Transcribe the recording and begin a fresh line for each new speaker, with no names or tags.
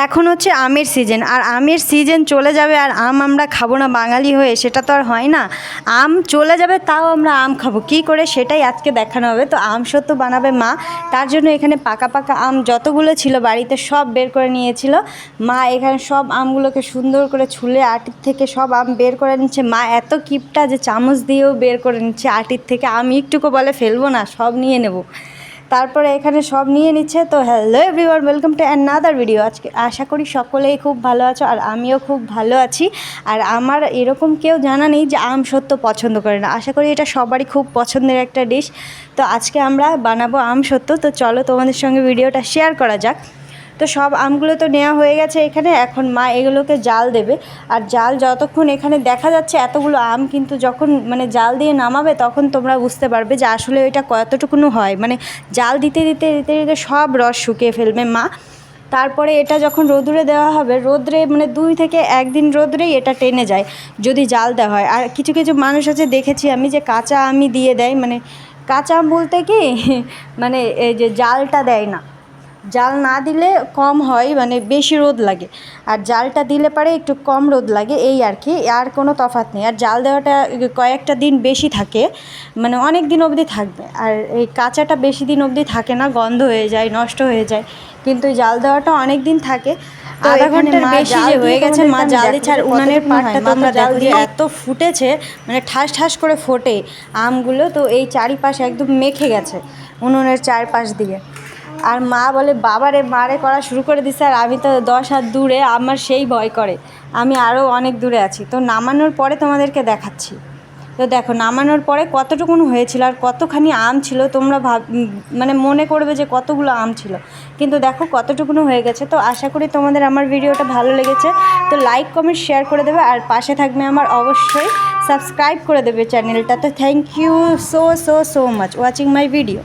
এখন হচ্ছে আমের সিজন, আর আমের সিজন চলে যাবে আর আম আমরা খাবো না বাঙালি হয়ে, সেটা তো আর হয় না। আম চলে যাবে তাও আমরা আম খাবো কী করে, সেটাই আজকে দেখানো হবে। তো আম সত্য বানাবে মা, তার জন্য এখানে পাকা পাকা আম যতগুলো ছিল বাড়িতে সব বের করে নিয়েছিল মা। এখানে সব আমগুলোকে সুন্দর করে ছুলে আটির থেকে সব আম বের করে নিচ্ছে মা। এত কিপটা যে চামচ দিয়েও বের করে নিচ্ছে আটির থেকে। আমি একটুকু বলে ফেলবো না, সব নিয়ে নেব। তারপরে এখানে সব নিয়ে নিচ্ছে। তো hello everyone, welcome to another video. আজকে আশা করি সকলেই খুব ভালো আছো, আর আমিও খুব ভালো আছি। আর আমার এরকম কেউ জানা নেই যে আম সত্য পছন্দ করে না, আশা করি এটা সবারই খুব পছন্দের একটা ডিশ। তো আজকে আমরা বানাবো আম সত্য। তো চলো তোমাদের সঙ্গে ভিডিওটা শেয়ার করা যাক। তো সব আমগুলো তো নেওয়া হয়ে গেছে এখানে, এখন মা এগুলোকে জাল দেবে। আর জাল যতক্ষণ এখানে দেখা যাচ্ছে এতগুলো আম, কিন্তু যখন মানে জাল দিয়ে নামাবে তখন তোমরা বুঝতে পারবে যে আসলে এটা কতটুকুনো হয়। মানে জাল দিতে দিতে দিতে দিতে সব রস শুকিয়ে ফেলবে মা। তারপরে এটা যখন রোদ্রে দেওয়া হবে, রোদ্রে মানে 2 থেকে 1 দিন রোদ্রেই এটা টেনে যায় যদি জাল দেওয়া হয়। আর কিছু কিছু মানুষ আছে দেখেছি আমি যে কাঁচা আমই দিয়ে দেয়, মানে কাঁচা আম বলতে কি মানে এই যে জালটা দেয় না। জাল না দিলে কম হয়, মানে বেশি রোদ লাগে, আর জালটা দিলে পারে একটু কম রোদ লাগে, এই আর কি, আর কোনো তফাৎ নেই। আর জাল দেওয়াটা কয়েকটা দিন বেশি থাকে, মানে অনেক দিন অবধি থাকবে। আর এই কাঁচাটা বেশি দিন অবধি থাকে না, গন্ধ হয়ে যায়, নষ্ট হয়ে যায়। কিন্তু জাল দেওয়াটা অনেক দিন থাকে। তো আধা ঘন্টার বেশি যে হয়ে গেছে মা জাল দিচ্ছে। আর উনানের পাটটা তোমরা জাল দিয়ে এত ফুটেছে, মানে ঠাস ঠাস করে ফোটে আমগুলো। তো এই চারিপাশ একদম মেখে গেছে উনুনের চারপাশ দিয়ে। আর মা বলে বাবারে মারে করা শুরু করে দিচ্ছে, আর আমি তো 10 হাত দূরে, আমার সেই ভয় করে, আমি আরও অনেক দূরে আছি। তো নামানোর পরে তোমাদেরকে দেখাচ্ছি। তো দেখো নামানোর পরে কতটুকুন হয়েছিল আর কতখানি আম ছিল, তোমরা মানে মনে করবে যে কতগুলো আম ছিল, কিন্তু দেখো কতটুকুনো হয়ে গেছে। তো আশা করি তোমাদের আমার ভিডিওটা ভালো লেগেছে। তো লাইক কমেন্ট শেয়ার করে দেবে, আর পাশে থাকবে আমার, অবশ্যই সাবস্ক্রাইব করে দেবে চ্যানেলটা। তো thank you so so so much watching my video.